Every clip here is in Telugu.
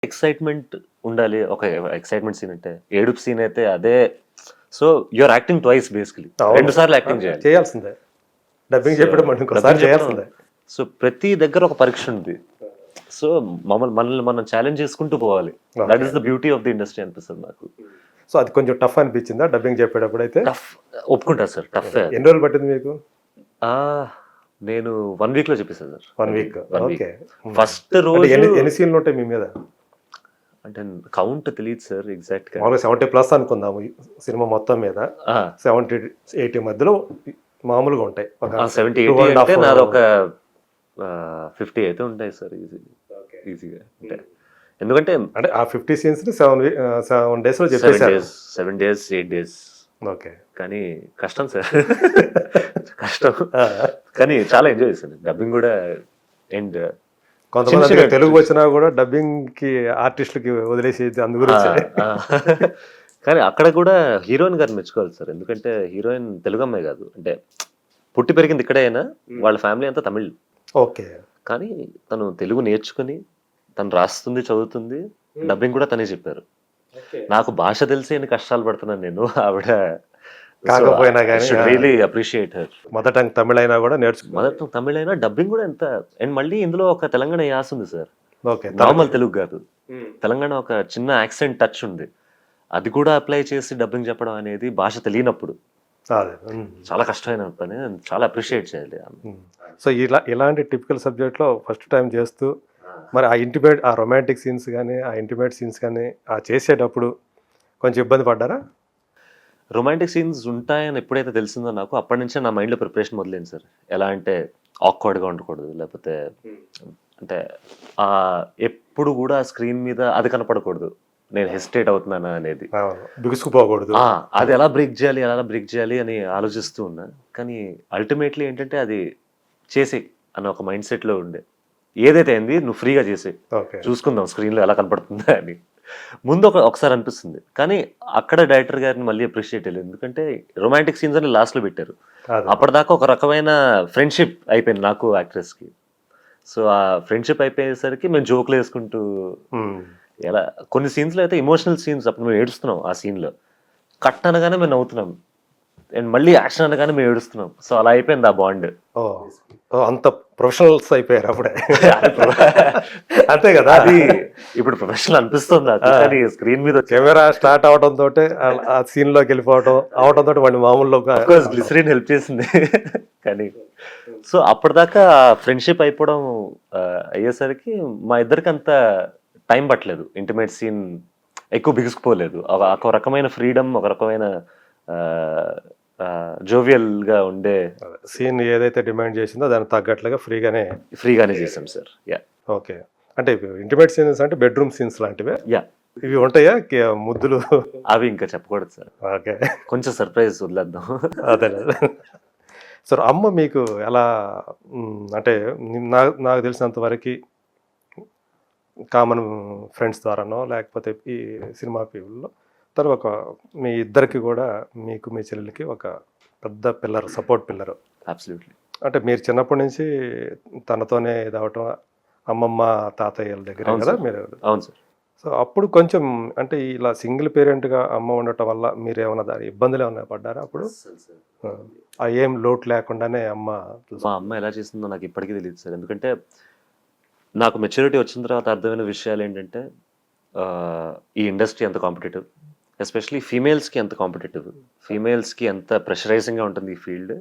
ఎక్సైట్మెంట్ ఉండాలి. ఒక ఎక్సైట్మెంట్ సీన్ అంటే ఏడుపు సీన్ అయితే అదే. So you're acting twice basically. 2 సార్లు యాక్టింగ్ చేయాలి. చేయాల్సిందే. డబ్బింగ్ చెప్పడం మనం ఇంకోసారి చేయాల్సిందే. సో ప్రతి దగ్గర ఒక పరీక్ష ఉంది. సో మనల్ని మనం ఛాలెంజ్ చేసుకుంటూ పోవాలి. That is the beauty of the industry అనిపిస్తుంది నాకు. సో అది కొంచెం టఫ్ అనిపించిందా డబ్బింగ్ చెప్పేటప్పుడు అయితే? టఫ్ ఒప్పుకుంటా సార్. టఫ్. ఎన్ని రోజులు పట్టింది మీకు? నేను 1 వీక్ లో చెప్పేసాను సార్. 1 వీక్. ఓకే. ఫస్ట్ రోజు ఎన్ని సీన్లు ఉంటాయి మీ మీద? అంటే కౌంట్ తెలియదు సార్ ఎగ్జాక్ట్ గా. 70+ అనుకుందాము సినిమా మొత్తం మీద. 70-80 మధ్యలో మామూలుగా ఉంటాయి. 70-80 అంటే నాది ఒక 50 అయితే ఉంటాయి సార్ ఈజీగా. అంటే ఎందుకంటే అంటే ఆ 50 సీన్స్ 7 days లో చెప్పేసారు. 7 days 8 days. ఓకే. కానీ కష్టం సార్. కష్టం కానీ చాలా ఎంజాయ్ చేశాను డబ్బింగ్ కూడా. అండ్ కొంతమంది తెలుగు వచ్చినా కూడా డబ్బింగ్ కి ఆర్టిస్టులకి వదిలేసి అందు గురించి. కానీ అక్కడ కూడా హీరోయిన్ గారిని మెచ్చుకోవాలి సార్. ఎందుకంటే హీరోయిన్ తెలుగు అమ్మాయి కాదు. అంటే పుట్టి పెరిగింది ఇక్కడే అయినా వాళ్ళ ఫ్యామిలీ అంతా తమిళ్. ఓకే. కానీ తను తెలుగు నేర్చుకుని తను రాస్తుంది చదువుతుంది. డబ్బింగ్ కూడా తనే చెప్పారు. నాకు భాష తెలిసి ఎన్ని కష్టాలు పడుతున్నాను నేను. ఆవిడ కాకపోయినా కానీ really appreciate her. Mother tongue Tamil అయినా కూడా నేర్చుకున్నాను. మదర్ టంగ్ తమిళ అయినా డబ్బింగ్ కూడా ఎంత. అండ్ మళ్ళీ ఇందులో ఒక తెలంగాణ యాస ఉంది సార్. ఓకే. నార్మల్ తెలుగు కాదు. తెలంగాణ ఒక చిన్న యాక్సెంట్ టచ్ ఉంది. అది కూడా అప్లై చేసి డబ్బింగ్ చెప్పడం అనేది భాష తెలియనప్పుడు చాలా కష్టమైన పని. చాలా అప్రిషియేట్ చేయాలి. సో ఇలాంటి టిపికల్ సబ్జెక్ట్లో ఫస్ట్ టైం చేస్తూ మరి ఆ రొమాంటిక్ సీన్స్ కానీ ఆ ఇంటిమేట్ సీన్స్ కానీ ఆ చేసేటప్పుడు కొంచెం ఇబ్బంది పడ్డారా? రొమాంటిక్ సీన్స్ ఉంటాయని ఎప్పుడైతే తెలిసిందో నాకు అప్పటి నుంచే నా మైండ్లో ప్రిపరేషన్ మొదలైంది సార్. ఎలా అంటే ఆక్వర్డ్గా ఉండకూడదు, లేకపోతే అంటే ఎప్పుడు కూడా స్క్రీన్ మీద అది కనపడకూడదు నేను హెసిటేట్ అవుతున్నానా అనేది. బిగుసుకుపోకూడదు. అది ఎలా బ్రేక్ చేయాలి అని ఆలోచిస్తూ ఉన్నా. కానీ అల్టిమేట్లీ ఏంటంటే అది చేసే అన్న ఒక మైండ్ సెట్లో ఉండే. ఏదైతే అయింది నువ్వు ఫ్రీగా చేసే చూసుకుందాం స్క్రీన్లో ఎలా కనపడుతుందా అని ముందు ఒకసారి అనిపిస్తుంది. కానీ అక్కడ డైరెక్టర్ గారిని మళ్ళీ అప్రిషియేట్ అయ్యలేదు. ఎందుకంటే రొమాంటిక్ సీన్స్ అని లాస్ట్లో పెట్టారు. అప్పటిదాకా ఒక రకమైన ఫ్రెండ్షిప్ అయిపోయింది నాకు యాక్ట్రెస్కి. సో ఆ ఫ్రెండ్షిప్ అయిపోయేసరికి మేము జోకులు వేసుకుంటూ ఎలా కొన్ని సీన్స్లో అయితే ఎమోషనల్ సీన్స్ అప్పుడు మేము ఏడుస్తున్నాం. ఆ సీన్లో కట్ అనగానే మేము నవ్వుతున్నాం. అండ్ మళ్ళీ యాక్షన్ అనగానే మేము ఏడుస్తున్నాం. సో అలా అయిపోయింది ఆ బాండ్. అంత ప్రొఫెషనల్స్ అయిపోయారు అప్పుడే. అంతే కదా. అది ఇప్పుడు ప్రొఫెషనల్ అనిపిస్తుంది. కానీ స్క్రీన్ మీద కెమెరా స్టార్ట్ అవడంతో ఆ సీన్ లోకి అవడంతో వాళ్ళు మామూలు గ్లిసరిన్ హెల్ప్ చేసింది. కానీ సో అప్పటిదాకా ఫ్రెండ్షిప్ అయిపోవడం అయ్యేసరికి మా ఇద్దరికి అంత టైం పట్టలేదు. ఇంటిమేట్ సీన్ ఎక్కువ బిగుసుకుపోలేదు. ఒక రకమైన ఫ్రీడమ్, ఒక రకమైన జోవియల్ గా ఉండే సీన్ ఏదైతే డిమాండ్ చేసిందో దానికి తగ్గట్లుగా ఫ్రీగానే చేసాం సార్. యా. ఓకే. అంటే ఇంటిమేట్ సీన్స్ అంటే బెడ్రూమ్ సీన్స్ లాంటివే. యా. ఇవి ఉంటాయా ముద్దులు? అవి ఇంకా చెప్పకూడదు సార్. ఓకే. కొంచెం సర్ప్రైజ్ వదిలేద్దాం. అదే. సార్ అమ్మ మీకు ఎలా అంటే నాకు తెలిసినంత వరకు కామన్ ఫ్రెండ్స్ ద్వారానో లేకపోతే ఈ సినిమా పీపుల్లో తను మీ ఇద్దరికి కూడా మీకు మీ చెల్లెలకి ఒక పెద్ద పిల్లర్, సపోర్ట్ పిల్లరు. అబ్సల్యూట్లీ. అంటే మీరు చిన్నప్పటి నుంచి తనతోనే ఇదవటం అమ్మమ్మ తాతయ్యల దగ్గర కదా మీరు. అవును సార్. సో అప్పుడు కొంచెం అంటే ఇలా సింగిల్ పేరెంట్గా అమ్మ ఉండటం వల్ల మీరు ఏమైనా దాని ఇబ్బందులు ఏమైనా పడ్డారా అప్పుడు? ఏం లోటు లేకుండానే మా అమ్మ ఎలా చేసిందో నాకు ఇప్పటికీ తెలియదు సార్. ఎందుకంటే నాకు మెచ్యూరిటీ వచ్చిన తర్వాత అర్థమైన విషయాలు ఏంటంటే ఈ ఇండస్ట్రీ ఎంత కాంపిటేటివ్, ఎస్పెషలీ ఫీమేల్స్కి ఎంత కాంపిటేటివ్, ఫీమేల్స్కి ఎంత ప్రెషరైజింగ్గా ఉంటుంది ఈ field.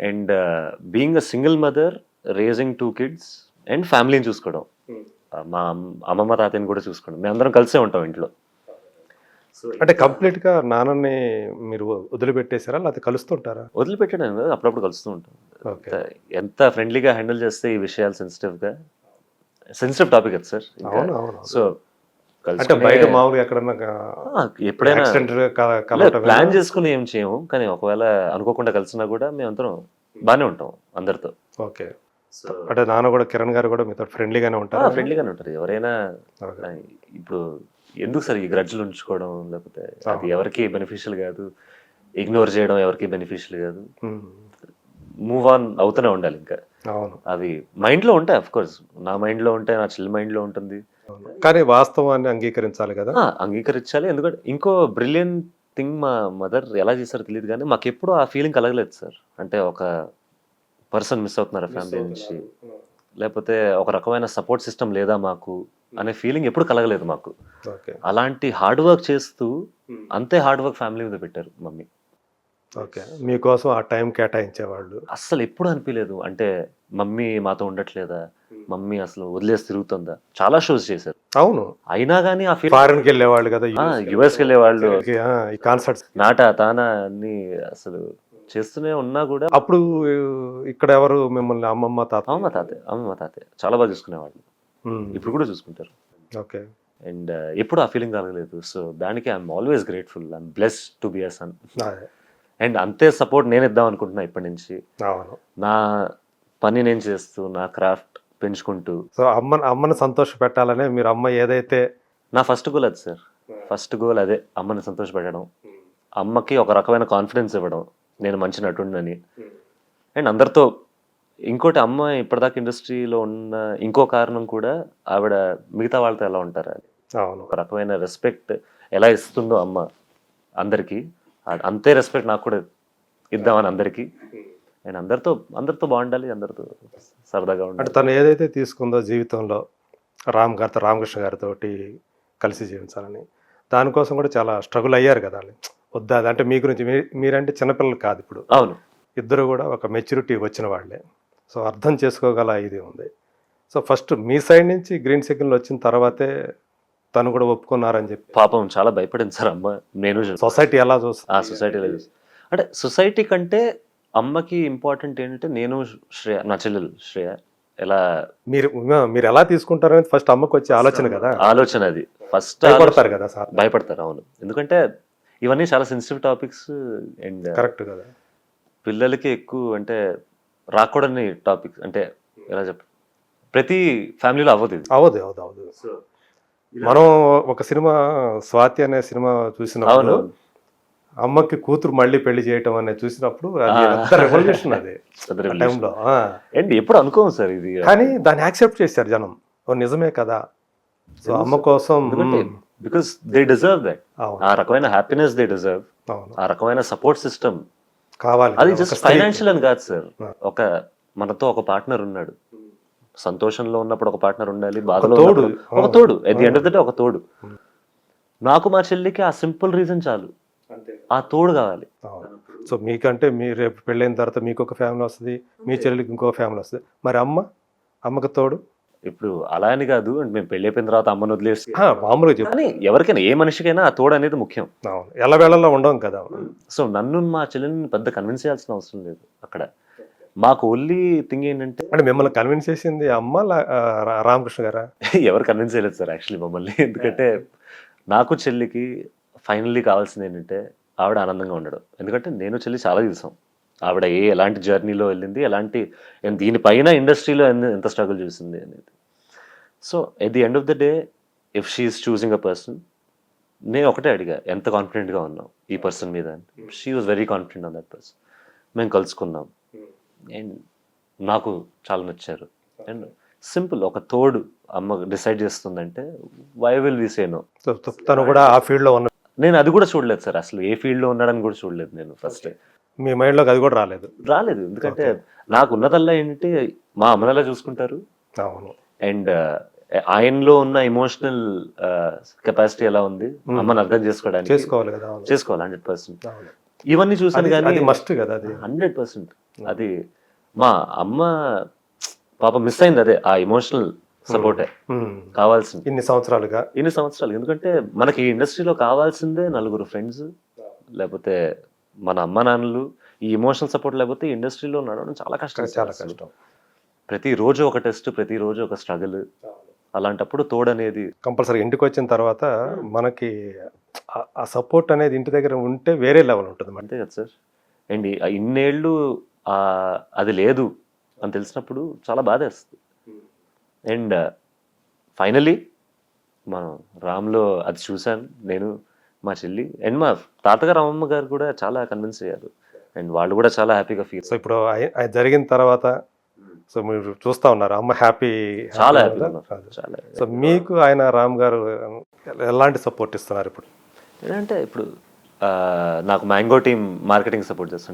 And being a single mother, raising 2 kids and ఫ్యామిలీని చూసుకోవడం, మా అమ్మమ్మ తాతయ్యని కూడా చూసుకోవడం, మేము అందరం కలిసే ఉంటాం ఇంట్లో. అంటే కంప్లీట్గా నాన్నని మీరు వదిలిపెట్టేశారా లేకపోతే కలుస్తుంటారా? వదిలిపెట్టడం కదా, అప్పుడప్పుడు కలుస్తూ ఉంటాం. ఎంత ఫ్రెండ్లీగా హ్యాండిల్ చేస్తే ఈ విషయాలు సెన్సిటివ్ టాపిక్ కదా సార్. సో అంటే బయట మామూలుగా ఎప్పుడైనా ప్లాన్ చేసుకుని ఏం చేయము. కానీ ఒకవేళ అనుకోకుండా కలిసినా కూడా మేమందరం బాగానే ఉంటాం అందరితో. ఓకే. అంటే నాన్న కూడా కిరణ్ గారు కూడా మీతో ఫ్రెండ్లీగానే ఉంటారు? ఫ్రెండ్లీగానే ఉంటారు. ఎవరైనా ఇప్పుడు ఎందుకు సార్ ఈ గ్రడ్జ్లు ఉంచుకోవడం, లేకపోతే అది ఎవరికి బెనిఫిషియల్ కాదు. ఇగ్నోర్ చేయడం ఎవరికి బెనిఫిషియల్ కాదు. మూవ్ ఆన్ అవుతూనే ఉండాలి. ఇంకా అవి మైండ్లో ఉంటాయి. అఫ్ కోర్స్ నా మైండ్లో ఉంటాయి, నా చెల్లి మైండ్లో ఉంటుంది. కానీ వాస్తవాన్ని అంగీకరించాలి కదా. అంగీకరించాలి. ఎందుకంటే ఇంకో బ్రిలియంట్ థింగ్ మా మదర్ ఎలా చేశారో తెలియదు కానీ మాకు ఎప్పుడు ఆ ఫీలింగ్ కలగలేదు సార్. అంటే ఒక పర్సన్ మిస్ అవుతున్నారు ఫ్యామిలీ నుంచి, లేకపోతే ఒక రకమైన సపోర్ట్ సిస్టమ్ లేదా మాకు అనే ఫీలింగ్ ఎప్పుడు కలగలేదు మాకు. ఓకే. అలాంటి హార్డ్ వర్క్ చేస్తూ అంతే హార్డ్ వర్క్ ఫ్యామిలీ మీద పెట్టారు మమ్మీ. ఓకే. మీకోసం ఆ టైం కేటాయించేవాళ్ళు. అస్సలు ఎప్పుడు అనిపించలేదు అంటే మమ్మీ మాతో ఉండట్లేదా, మమ్మీ అసలు వదిలేసి తిరుగుతుందా. చాలా షోస్ చేశారు, అవును. అయినా కానీ ఆ ఫీల్. ఫారెన్కి వెళ్ళేవాళ్ళు కదా, యుఎస్కి వెళ్ళేవాళ్ళు, ఈ కాన్సర్ట్స్, నాటా తానా అన్ని అసలు చేస్తూనే ఉన్నా కూడా. అప్పుడు ఇక్కడ ఎవరు మిమ్మల్ని అమ్మమ్మ తాత? అమ్మమ్మ తాతయ్య చాలా బాగా చూసుకునేవాళ్ళు. ఇప్పుడు కూడా చూసుకుంటారు. ఓకే. అండ్ ఎప్పుడు ఆ ఫీలింగ్ కలగలేదు. సో దానికి I'm always grateful, I'm blessed to be a son. And అంతే సపోర్ట్ నేను ఇద్దాం అనుకుంటున్నా ఇప్పటి నుంచి. అవును. నా పని నేను చేస్తూ నా క్రాఫ్ట్ పెంచుకుంటూ. సో అమ్మని సంతోష పెట్టాలనే మీరు అమ్మ ఏదైతే. నా ఫస్ట్ గోల్ అది సార్. ఫస్ట్ గోల్ అదే, అమ్మని సంతోష పెట్టడం, అమ్మకి ఒక రకమైన కాన్ఫిడెన్స్ ఇవ్వడం నేను మంచి నటుండని. అండ్ అందరితో ఇంకోటి, అమ్మ ఇప్పటిదాకా ఇండస్ట్రీలో ఉన్న ఇంకో కారణం కూడా ఆవిడ మిగతా వాళ్ళతో ఎలా ఉంటారు అని. అవును. ఒక రకమైన రెస్పెక్ట్ ఎలా ఇస్తుందో అమ్మ అందరికీ, అంతే రెస్పెక్ట్ నాకు కూడా ఇద్దామని అందరికీ. అండ్ అందరితో బాగుండాలి, అందరితో సరదాగా ఉండాలి. అంటే తను ఏదైతే తీసుకుందో జీవితంలో రామకృష్ణ గారితో కలిసి జీవించాలని, దానికోసం కూడా చాలా స్ట్రగుల్ అయ్యారు కదా. వద్దా అంటే మీ గురించి, మీరంటే చిన్నపిల్లలు కాదు ఇప్పుడు. అవును. ఇద్దరు కూడా ఒక మెచ్యూరిటీ వచ్చిన వాళ్ళే. సో అర్థం చేసుకోగల ఇది ఉంది. సో ఫస్ట్ మీ సైడ్ నుంచి గ్రీన్ సిగ్నల్ వచ్చిన తర్వాతే తను కూడా ఒప్పుకున్నారని చెప్పి. పాపం చాలా భయపడింది సార్ అమ్మ. నేను సొసైటీ ఎలా చూస్తా, సొసైటీలో అంటే సొసైటీ కంటే అమ్మకి ఇంపార్టెంట్ ఏంటంటే నేను శ్రేయ, నా చెల్లెలు శ్రేయ ఎలా మీరు ఎలా తీసుకుంటారు అనేది ఫస్ట్ అమ్మకి వచ్చే ఆలోచన కదా. ఆలోచన అది ఫస్ట్ భయపడతారు కదా సార్. భయపడతారు, అవును. ఎందుకంటే ఇవన్నీ చాలా సెన్సిటివ్ టాపిక్స్. అండ్ కరెక్ట్ కదా, పిల్లలకి ఎక్కువ అంటే రాకూడని టాపిక్స్. అంటే ఎలా చెప్ప, ప్రతి ఫ్యామిలీలో అవ్వదు ఇది. అవదు. మనం ఒక సినిమా స్వాతి అనే సినిమా చూసినప్పుడు అమ్మకి కూతురు మళ్ళీ పెళ్లి చేయటం అనేది చూసినప్పుడు రెవల్యూషన్ అది టైంలో. అండ్ ఎప్పుడు అనుకోము సార్ ఇది, కానీ దాన్ని యాక్సెప్ట్ చేశారు జనం. నిజమే కదా. సో అమ్మ కోసం, బికాస్ దే డిజర్వ్ దట్. ఆ రకమైన హ్యాపీనెస్ దే డిజర్వ్, ఆ రకమైన సపోర్ట్ సిస్టమ్ కావాలి. అది జస్ట్ ఫైనాన్షియల్ అని కాదు సార్. మనతో ఒక పార్ట్నర్ ఉన్నాడు, సంతోషంలో ఉన్నప్పుడు ఒక పార్ట్నర్ ఉండాలి, బాధలో ఒక తోడు, at the end of the day ఒక తోడు. నాకు మా చెల్లికి ఆ సింపుల్ రీజన్ చాలు, ఆ తోడు కావాలి. సో మీకంటే మీరు రేపు పెళ్ళైన తర్వాత మీకు ఒక ఫ్యామిలీ వస్తుంది, మీ చెల్లికి ఇంకొక ఫ్యామిలీ వస్తుంది. మరి అమ్మకి తోడు ఇప్పుడు అలా అని కాదు, మేము పెళ్లి అయిపోయిన తర్వాత అమ్మను వదిలేసి మామూలుగా చెప్పు, కానీ ఎవరికైనా ఏ మనిషికైనా ఆ తోడు అనేది ముఖ్యం. ఎలా వేళల్లో ఉండవు కదా. సో నన్ను మా చెల్లెని పెద్ద కన్విన్స్ చేయాల్సిన అవసరం లేదు అక్కడ. మాకు ఓన్లీ థింగ్ ఏంటంటే, అంటే మిమ్మల్ని కన్విన్స్ చేసింది అమ్మ రామకృష్ణ గారా? ఎవరు కన్విన్స్ చేయలేదు సార్ యాక్చువల్లీ మమ్మల్ని. ఎందుకంటే నాకు చెల్లికి ఫైనల్లీ కావాల్సింది ఏంటంటే ఆవిడ ఆనందంగా ఉండడం. ఎందుకంటే నేను చెల్లి చాలా చూసాం, ఆవిడ ఎలాంటి జర్నీలో వెళ్ళింది, ఎలాంటి దీనిపైన ఇండస్ట్రీలో ఎంత స్ట్రగుల్ చూసింది అనేది. So at the end of the day if she's choosing a person, నేను ఒకటే అడిగా, ఎంత కాన్ఫిడెంట్గా ఉన్నాం ఈ పర్సన్ మీద. She was very confident on that person. మేము కలుసుకున్నాం అండ్ నాకు చాలా నచ్చారు. అండ్ సింపుల్, ఒక తోడు అమ్మ డిసైడ్ చేస్తుందంటే why will we say no. తను కూడా ఆ ఫీల్డ్లో ఉన్న, నేను అది కూడా చూడలేదు సార్, అసలు ఏ ఫీల్డ్లో ఉన్నాడని కూడా చూడలేదు నేను ఫస్ట్. మీ మైండ్లోకి అది కూడా రాలేదు? ఎందుకంటే నాకు ఉన్నదల్లా ఏంటంటే మా అమ్మనలా చూసుకుంటారు. అవును. అండ్ ఆయనలో ఉన్న ఎమోషనల్ కెపాసిటీ ఎలా ఉంది, అమ్మని అర్థం చేసుకోవడానికి చేసుకోవాలి 100%. ఇవన్నీ చూసాను కానీ మస్ట్ కదా అది 100%. అది మా అమ్మ పాప మిస్ అయింది, అదే ఆ ఎమోషనల్ సపోర్టే కావాల్సింది ఇన్ని సంవత్సరాలు. ఎందుకంటే మనకి ఈ ఇండస్ట్రీలో కావాల్సిందే నలుగురు ఫ్రెండ్స్, లేకపోతే మన అమ్మ నాన్నలు. ఈ ఎమోషనల్ సపోర్ట్ లేకపోతే ఈ ఇండస్ట్రీలో నడవడం చాలా కష్టం. ప్రతిరోజు ఒక టెస్ట్, ప్రతిరోజు ఒక స్ట్రగుల్. అలాంటప్పుడు తోడు అనేది కంపల్సరీ. ఇంటికి వచ్చిన తర్వాత మనకి ఆ సపోర్ట్ అనేది ఇంటి దగ్గర ఉంటే వేరే లెవెల్ ఉంటుంది. అంతే కదా సార్. అండ్ ఇన్నేళ్ళు అది లేదు అని తెలిసినప్పుడు చాలా బాధేస్తుంది. అండ్ ఫైనలీ మనం రామ్లో అది చూశాను నేను, మా చెల్లి అండ్ మా తాతగారు అమ్మమ్మ గారు కూడా చాలా కన్విన్స్ అయ్యారు. అండ్ వాళ్ళు కూడా చాలా హ్యాపీగా ఫీల్. సో ఇప్పుడు జరిగిన తర్వాత సో మీరు చూస్తా ఉన్నారు అమ్మ హ్యాపీ. చాలా హ్యాపీగా ఉన్నాం. చాలా సో మీకు ఆయన రామ్ గారు ఎలాంటి సపోర్ట్ ఇస్తున్నారు ఇప్పుడు? ఏంటంటే ఇప్పుడు నాకు మ్యాంగో టీమ్ మార్కెటింగ్ సపోర్ట్ చేస్తుంటే